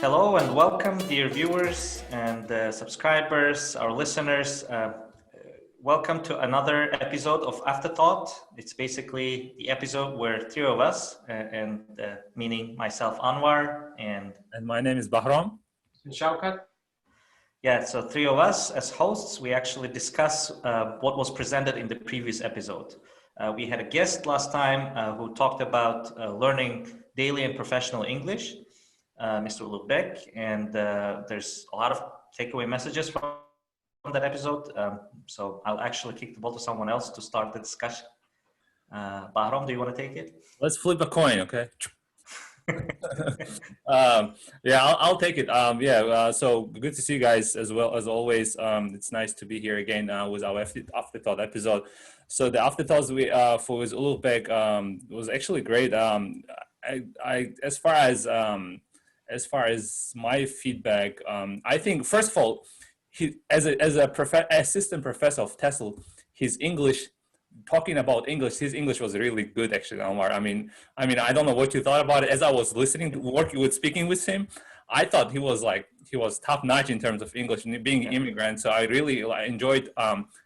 Hello and welcome, dear viewers and subscribers, our listeners. Welcome to another episode of Afterthought. It's basically the episode where three of us, meaning myself, Anwar, and my name is Bahram. And Shaukat. Yeah, so three of us as hosts, we actually discuss what was presented in the previous episode. We had a guest last time who talked about learning daily and professional English, Mr. Lubek, and there's a lot of takeaway messages from that episode. So I'll actually kick the ball to someone else to start the discussion. Bahram, do you want to take it? Let's flip a coin, okay? I'll take it. So good to see you guys as well as always. It's nice to be here again with our Afterthought episode. So the Afterthoughts for Ulugh was actually great. As far as my feedback, I think first of all, he as a assistant professor of TESOL, his English. Talking about English, his English was really good, actually, Omar. I mean, I don't know what you thought about it. As I was listening to speaking with him, I thought he was top notch in terms of English, being an immigrant. So I really enjoyed,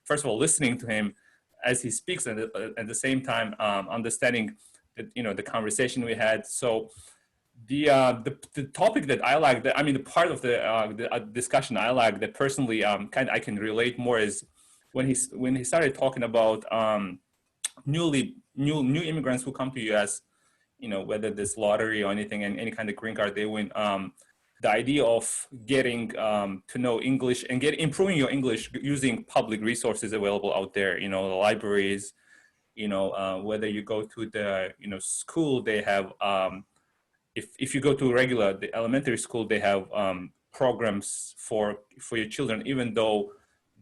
first of all, listening to him as he speaks, and at the same time, understanding that the conversation we had. So the topic that I like, the part of the discussion I like that personally I can relate more is when he started talking about new immigrants who come to US, whether this lottery or anything and any kind of green card they win, the idea of getting to know English and improving your English using public resources available out there, the libraries, whether you go to the school, they have if you go to the elementary school, they have programs for your children, even though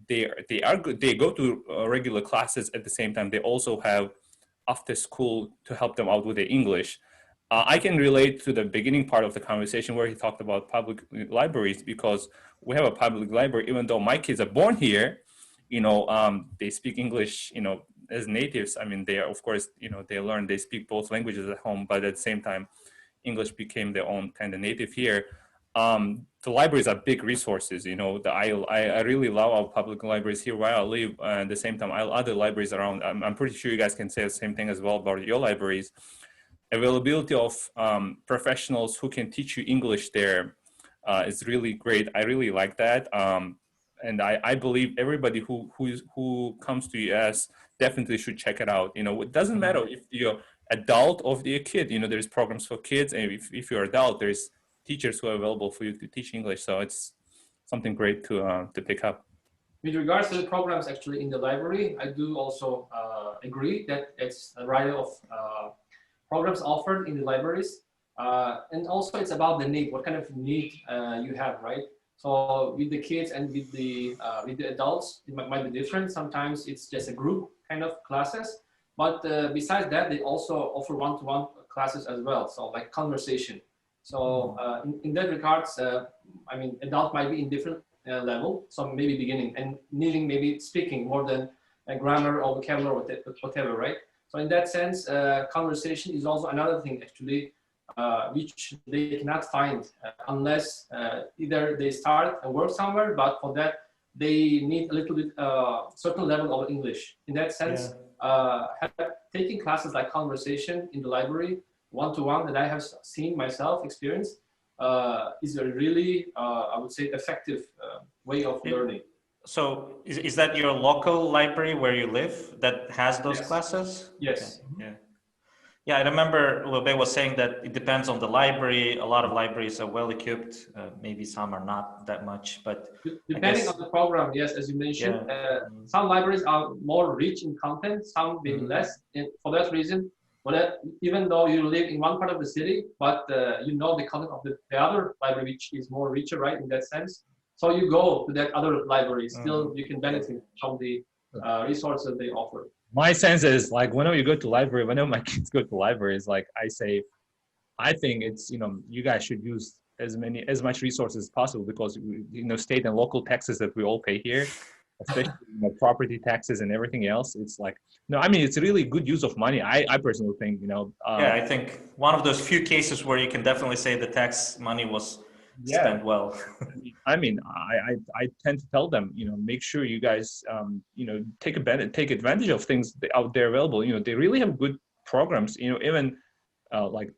they are good. They go to regular classes at the same time. They also have after school to help them out with their English. I can relate to the beginning part of the conversation where he talked about public libraries, because we have a public library. Even though my kids are born here, they speak English, as natives. They are, of course, they speak both languages at home, but at the same time, English became their own kind of native here. The libraries are big resources, I really love our public libraries here where I live, and at the same time, other libraries around. I'm pretty sure you guys can say the same thing as well about your libraries. Availability of professionals who can teach you English there is really great. I really like that. And I believe everybody who comes to US definitely should check it out. It doesn't matter if you're adult or if you're a kid, there's programs for kids, and if you're adult, there's teachers who are available for you to teach English. So it's something great to pick up. With regards to the programs actually in the library, I do also agree that it's a variety of programs offered in the libraries. And also it's about the need, what kind of need you have, right? So with the kids and with the adults, it might be different. Sometimes it's just a group kind of classes. But besides that, they also offer one-to-one classes as well. So like conversation. So in that regards, adult might be in different level, so maybe beginning and needing maybe speaking more than grammar or vocabulary or whatever, right? So in that sense, conversation is also another thing actually, which they cannot find unless either they start and work somewhere, but for that, they need a little bit certain level of English. In that sense, taking classes like conversation in the library, one-to-one that I have seen myself experience is a really, I would say, effective way of learning. So is that your local library where you live that has those classes? Yes. Okay. Yeah, I remember Lube was saying that it depends on the library. A lot of libraries are well equipped. Maybe some are not that much, but depending on the program, yes, as you mentioned, some libraries are more rich in content, some maybe less. And for that reason, even though you live in one part of the city, but the content of the other library, which is more richer, right, in that sense. So you go to that other library, still you can benefit from the resources they offer. My sense is whenever you go to library, whenever my kids go to libraries, I think it's, you guys should use as much resources as possible, because, state and local taxes that we all pay here, especially property taxes and everything else. It's it's really good use of money. I personally think, I think one of those few cases where you can definitely say the tax money was spent well. I mean, I tend to tell them, make sure you guys, take advantage of things out there available. They really have good programs. Even like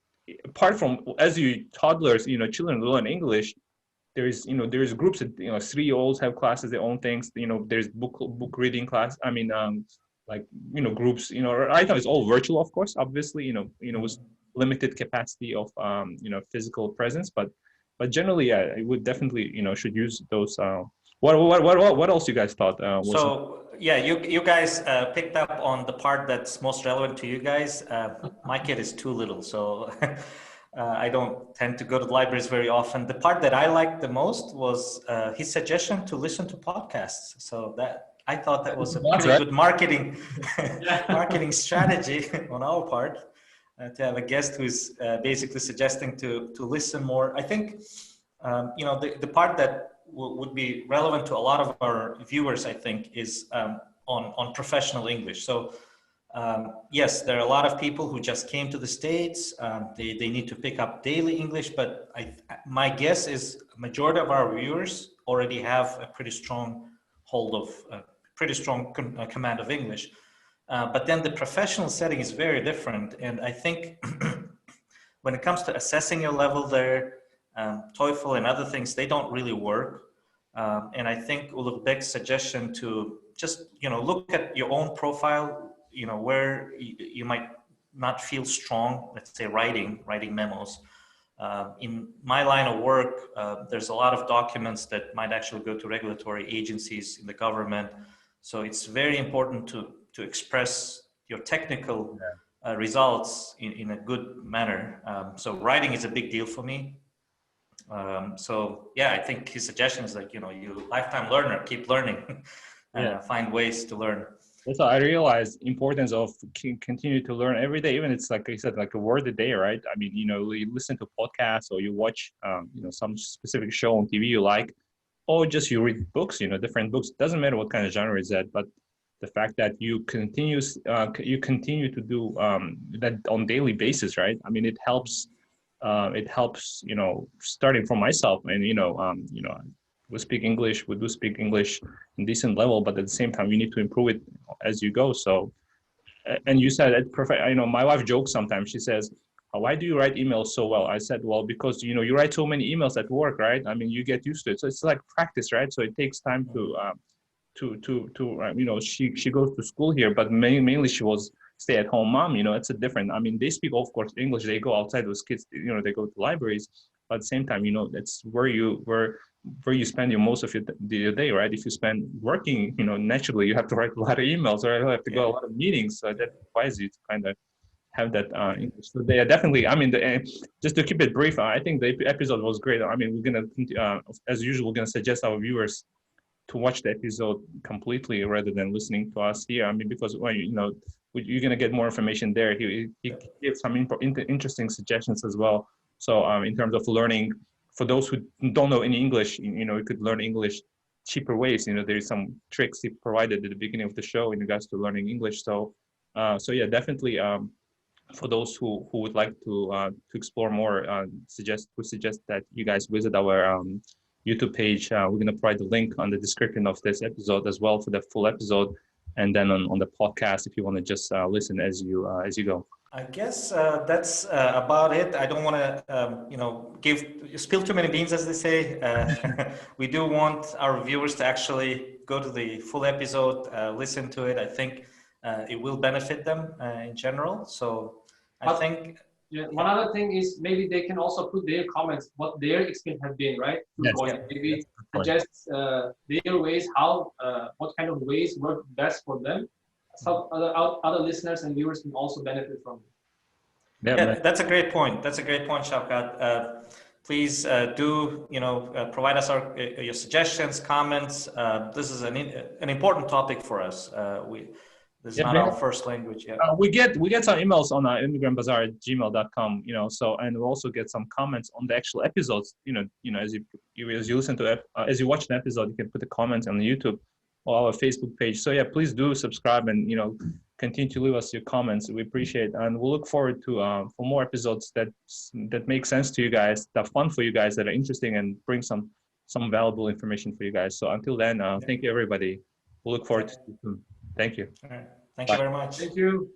apart from as you toddlers, children learn English. There's groups that 3-year-olds have classes, their own things. There's book reading class. I mean, like groups. Right now it's all virtual, of course. Obviously, with limited capacity of physical presence, but generally, yeah, I would definitely should use those. What else you guys thought? So yeah, you guys picked up on the part that's most relevant to you guys. My kid is too little, so I don't tend to go to the libraries very often. The part that I liked the most was his suggestion to listen to podcasts. So that I thought that was a pretty good marketing marketing strategy on our part. To have a guest who's basically suggesting to listen more. I think the part that would be relevant to a lot of our viewers, I think, is on professional English. So yes, there are a lot of people who just came to the States. They need to pick up daily English, but my guess is majority of our viewers already have a pretty strong hold of pretty strong command of English. But then the professional setting is very different. And I think when it comes to assessing your level there, TOEFL and other things, they don't really work. And I think Ulugh suggestion to just, look at your own profile, where you might not feel strong, let's say writing memos. In my line of work, there's a lot of documents that might actually go to regulatory agencies in the government. So it's very important to express your technical results in a good manner. So writing is a big deal for me. So yeah, I think his suggestion is like, you lifetime learner, keep learning, find ways to learn. That's how I realized importance of continue to learn every day. Even it's like I said, like a word a day, right? I mean, you listen to podcasts or you watch, some specific show on TV you like, or just you read books, different books. Doesn't matter what kind of genre is that, but the fact that you continue to do that on daily basis, right? I mean, it helps. Starting from myself, and we do speak English in decent level, but at the same time, you need to improve it as you go. So, and you said it perfect. My wife jokes sometimes. She says, "Why do you write emails so well?" I said, "Well, because you write so many emails at work, right? I mean, you get used to it. So it's like practice, right? So it takes time she goes to school here, but mainly she was stay-at-home mom. It's a different. I mean, they speak, of course, English. They go outside with kids. They go to libraries, but at the same time, that's where you spend most of your day, right? If you spend working, naturally you have to write a lot of emails, or you have to go a lot of meetings. So that requires you to kind of have that English. So they are definitely. I mean, just to keep it brief, I think the episode was great. I mean, we're gonna, as usual, we're gonna suggest our viewers to watch the episode completely rather than listening to us here. I mean, because you're gonna get more information there. He gave some interesting suggestions as well. So in terms of learning, for those who don't know any English, you could learn English cheaper ways. There's some tricks he provided at the beginning of the show in regards to learning English. So yeah, definitely for those who would like to explore more, we suggest that you guys visit our YouTube page. We're going to provide the link on the description of this episode as well for the full episode, and then on the podcast if you want to just listen as you go. I guess that's about it. I don't want to spill too many beans, as they say. We do want our viewers to actually go to the full episode, listen to it. I think it will benefit them in general. So I think. Yeah, one other thing is maybe they can also put their comments, what their experience has been, right? Yes. Maybe suggest their ways, what kind of ways work best for them. Some other listeners and viewers can also benefit from it. Yeah, that's a great point. That's a great point, Shavkat. Please do provide us your suggestions, comments. This is an important topic for us. This is not our first language yet. We get some emails on immigrantbazaar@gmail.com, so, and we'll also get some comments on the actual episodes, as you listen to it, as you watch an episode, you can put the comments on the YouTube or our Facebook page. So yeah, please do subscribe and, continue to leave us your comments. We appreciate it. And we'll look forward to for more episodes that make sense to you guys, that are fun for you guys, that are interesting and bring some valuable information for you guys. So until then, thank you, everybody. We'll look forward to you soon. Thank you. All right. Thank Bye. you very much. Thank you.